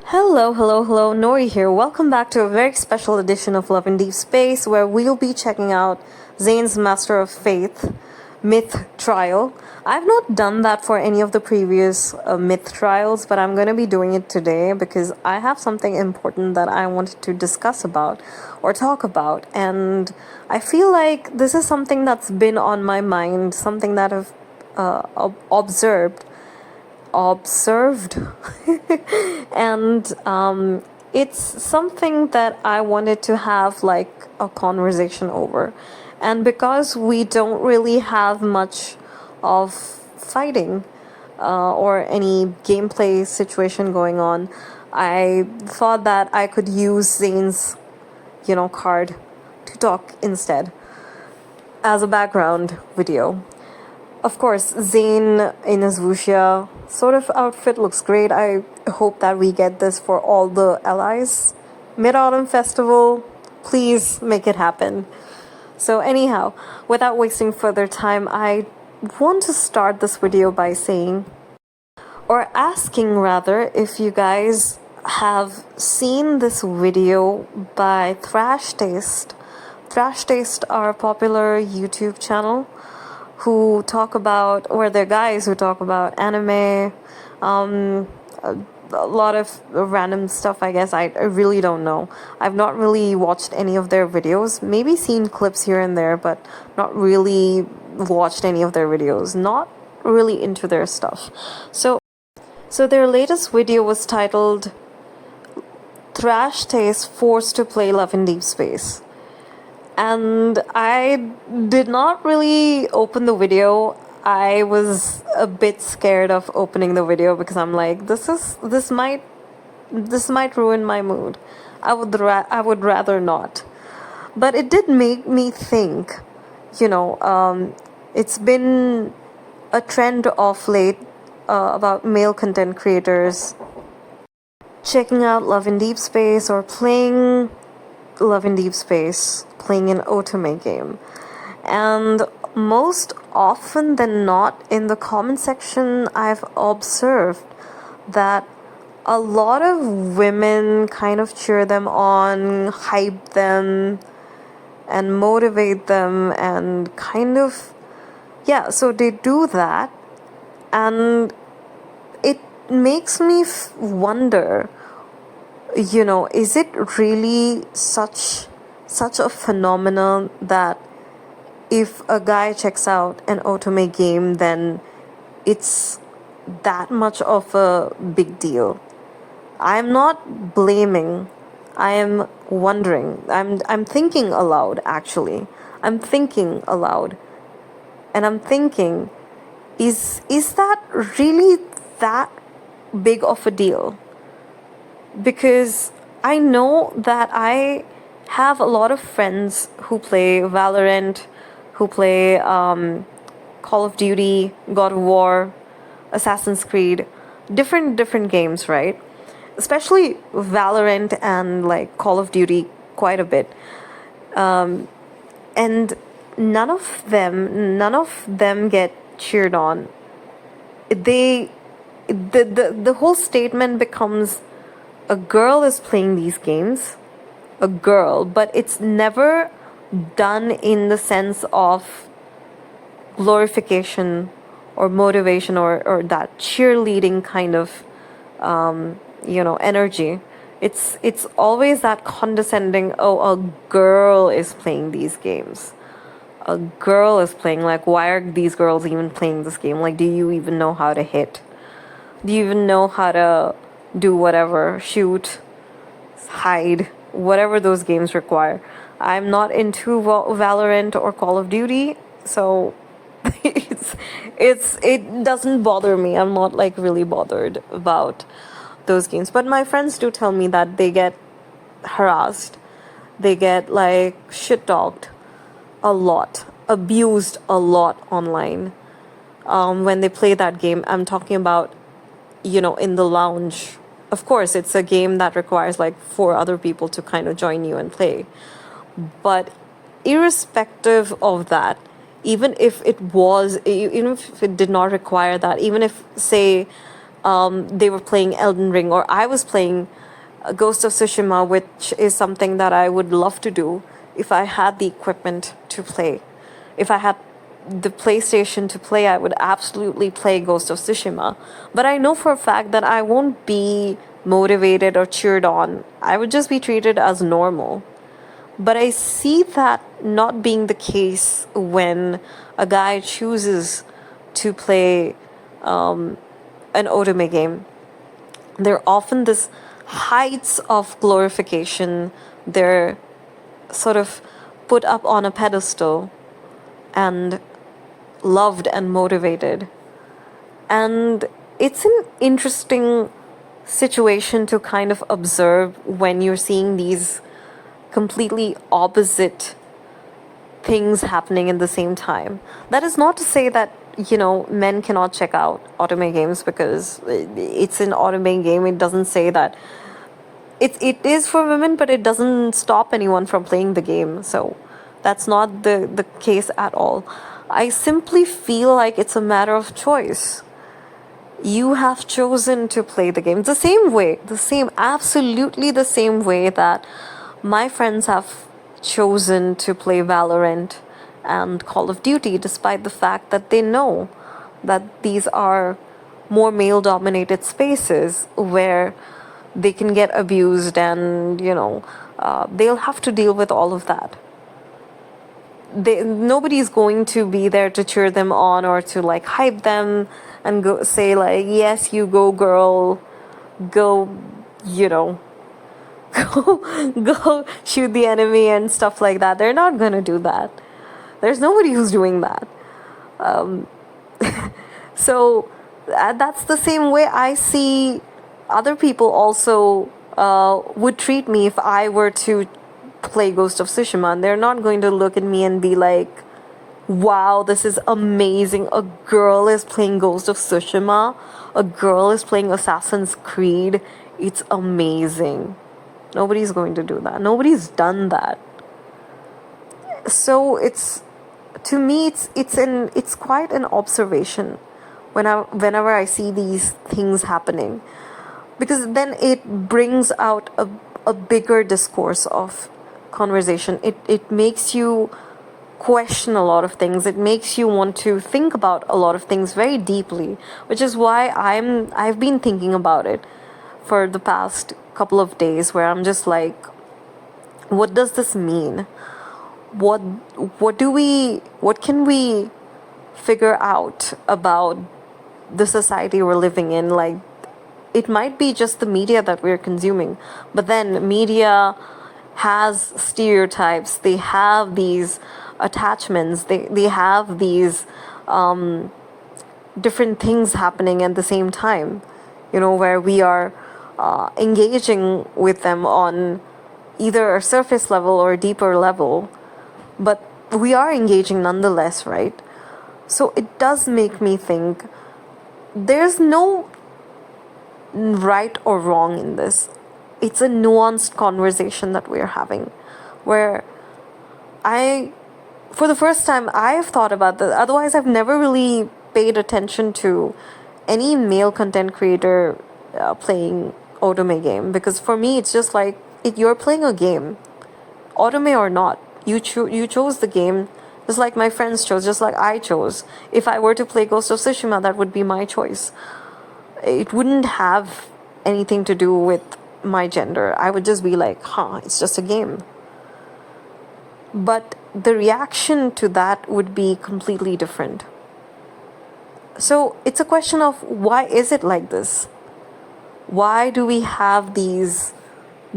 Hello, hello, hello, Nori here. Welcome back to a very special edition of Love and Deepspace where we'll be checking out Zane's Master of Faith myth trial. I've not done that for any of the previous myth trials, but I'm going to be doing it today because I have something important that I wanted to discuss about or talk about. And I feel like this is something that's been on my mind, something that I've observed and it's something that I wanted to have like a conversation over. And because we don't really have much of fighting or any gameplay situation going on, I thought that I could use Zane's card to talk instead as a background video. Of course, Zane in his wuxia sort of outfit looks great. I hope that we get this for all the allies. Mid-Autumn Festival, please make it happen. So anyhow, without wasting further time, I want to start this video by saying, or asking rather, if you guys have seen this video by Thrash Taste. Thrash Taste are a popular YouTube channel who talk about, or they're guys who talk about anime, a lot of random stuff, I guess. I really don't know. I've not really watched any of their videos, maybe seen clips here and there, but not really watched any of their videos. Not really into their stuff. So their latest video was titled Thrash Taste Forced to Play Love and Deepspace. And I did not really open the video. I was a bit scared of opening the video because I'm like, this might ruin my mood. I would rather not. But it did make me think, it's been a trend of late about male content creators checking out Love and Deepspace or playing Love and Deepspace, playing an otome game. And most often than not, in the comment section, I've observed that a lot of women kind of cheer them on, hype them, and motivate them, and kind of, yeah, so they do that. And it makes me wonder, is it really such a phenomenon that if a guy checks out an otome game, then it's that much of a big deal? I'm not blaming. I am wondering. I'm thinking aloud, actually. I'm thinking aloud. And I'm thinking, is that really that big of a deal? Because I know that I have a lot of friends who play Valorant, who play Call of Duty, God of War, Assassin's Creed, different games, right? Especially Valorant and like Call of Duty quite a bit. And none of them get cheered on. The whole statement becomes, a girl is playing these games, a girl, but it's never done in the sense of glorification or motivation or that cheerleading kind of energy. It's always that condescending, oh, a girl is playing these games. A girl is playing, like, why are these girls even playing this game? Like, do you even know how to hit? Do you even know how to do whatever, shoot, hide, whatever those games require? I'm not into Valorant or Call of Duty, so it doesn't bother me. I'm not like really bothered about those games. But my friends do tell me that they get harassed, they get like shit talked a lot, abused a lot online when they play that game. I'm talking about, in the lounge. Of course, it's a game that requires like 4 other people to kind of join you and play. But irrespective of that, even if it did not require that, even if, say, they were playing Elden Ring, or I was playing Ghost of Tsushima, which is something that I would love to do if I had the equipment to play. If I had the PlayStation to play, I would absolutely play Ghost of Tsushima. But I know for a fact that I won't be motivated or cheered on. I would just be treated as normal. But I see that not being the case when a guy chooses to play an otome game. They're often this heights of glorification. They're sort of put up on a pedestal and loved and motivated. And it's an interesting situation to kind of observe when you're seeing these completely opposite things happening in the same time. That is not to say that, men cannot check out otome games, because it's an otome game. It doesn't say that it is for women, but it doesn't stop anyone from playing the game. So that's not the case at all. I simply feel like it's a matter of choice. You have chosen to play the game absolutely the same way that my friends have chosen to play Valorant and Call of Duty, despite the fact that they know that these are more male dominated spaces where they can get abused, and they'll have to deal with all of that. Nobody's going to be there to cheer them on or to like hype them and go say like, yes, you go girl, go, go shoot the enemy and stuff like that. They're not gonna do that. There's nobody who's doing that. So that's the same way I see other people also would treat me if I were to play Ghost of Tsushima. And they're not going to look at me and be like, wow, this is amazing. A girl is playing Ghost of Tsushima. A girl is playing Assassin's Creed. It's amazing. Nobody's going to do that. Nobody's done that. So to me it's quite an observation whenever I see these things happening, because then it brings out a bigger discourse of conversation. It makes you question a lot of things. It makes you want to think about a lot of things very deeply, which is why I've been thinking about it for the past couple of days, where I'm just like, what does this mean? What can we figure out about the society we're living in? Like, it might be just the media that we're consuming, but then media has stereotypes. They have these attachments. They have these different things happening at the same time, where we are engaging with them on either a surface level or a deeper level, but we are engaging nonetheless, right? So it does make me think there's no right or wrong in this. It's a nuanced conversation that we're having, where for the first time, I've thought about this. Otherwise, I've never really paid attention to any male content creator playing otome game, because for me, it's just like, you're playing a game, otome or not. You chose the game, just like my friends chose, just like I chose. If I were to play Ghost of Tsushima, that would be my choice. It wouldn't have anything to do with my gender. I would just be like, it's just a game. But the reaction to that would be completely different. So it's a question of, why is it like this? Why do we have these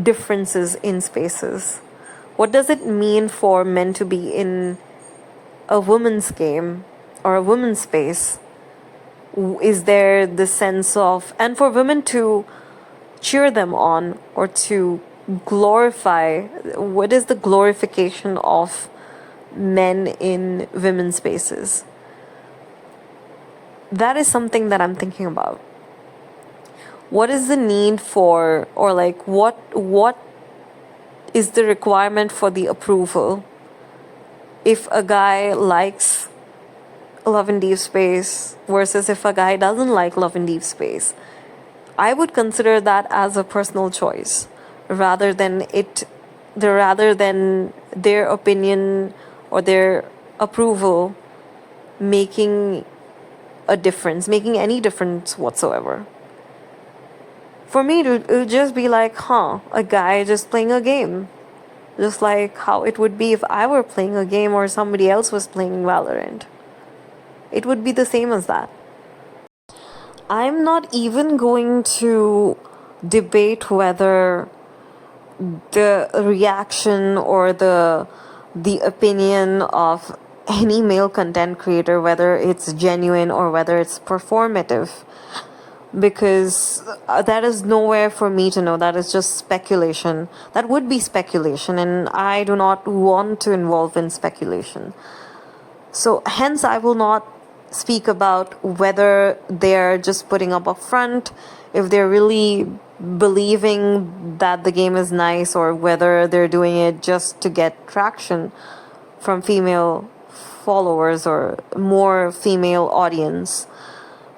differences in spaces? What does it mean for men to be in a woman's game or a woman's space? Is there the sense of, and for women to cheer them on or to glorify, what is the glorification of men in women's spaces? That is something that I'm thinking about. What is the need for, or like what is the requirement for the approval? If a guy likes Love and Deepspace versus if a guy doesn't like Love and Deepspace, I would consider that as a personal choice rather than their opinion or their approval making making any difference whatsoever. For me, it would just be like, a guy just playing a game. Just like how it would be if I were playing a game or somebody else was playing Valorant. It would be the same as that. I'm not even going to debate whether the reaction or the opinion of any male content creator, whether it's genuine or whether it's performative, because that is nowhere for me to know. That is just speculation. That would be speculation, and I do not want to involve in speculation. So hence I will not speak about whether they're just putting up a front, if they're really believing that the game is nice, or whether they're doing it just to get traction from female followers or more female audience.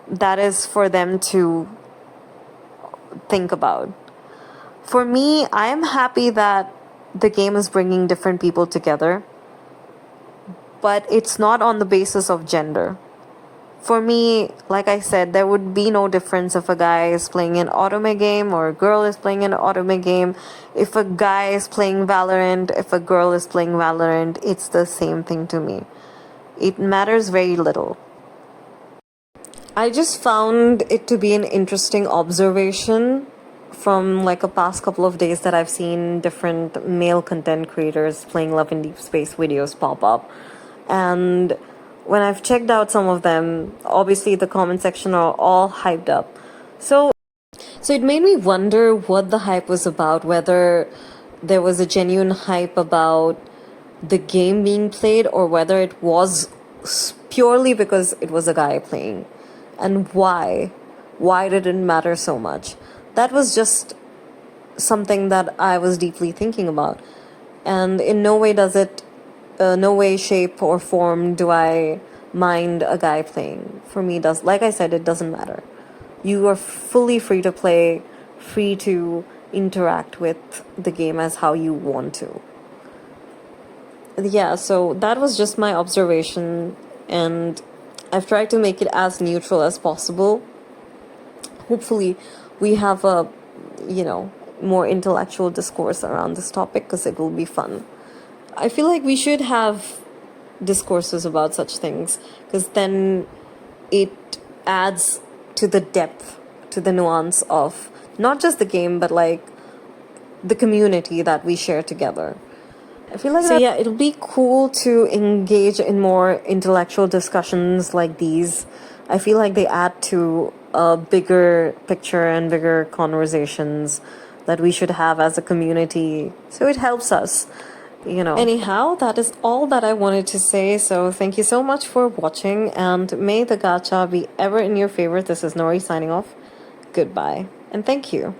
That is for them to think about. For me, I am happy that the game is bringing different people together, but it's not on the basis of gender. For me, like I said, there would be no difference if a guy is playing an otome game or a girl is playing an otome game. If a guy is playing Valorant, if a girl is playing Valorant, it's the same thing to me. It matters very little. I just found it to be an interesting observation from like a past couple of days that I've seen different male content creators playing Love and Deepspace videos pop up. And when I've checked out some of them, obviously the comment section are all hyped up. So it made me wonder what the hype was about, whether there was a genuine hype about the game being played or whether it was purely because it was a guy playing. And why? Why did it matter so much? That was just something that I was deeply thinking about. And in no way no way, shape, or form do I mind a guy playing. For me, like I said, it doesn't matter. You are fully free to play, free to interact with the game as how you want to. Yeah, so that was just my observation, and I've tried to make it as neutral as possible. Hopefully, we have a, more intellectual discourse around this topic because it will be fun. I feel like we should have discourses about such things because then it adds to the depth, to the nuance of not just the game, but like the community that we share together. I feel like it'll be cool to engage in more intellectual discussions like these. I feel like they add to a bigger picture and bigger conversations that we should have as a community. So it helps us, Anyhow, that is all that I wanted to say. So thank you so much for watching, and may the gacha be ever in your favor. This is Nori signing off. Goodbye, and thank you.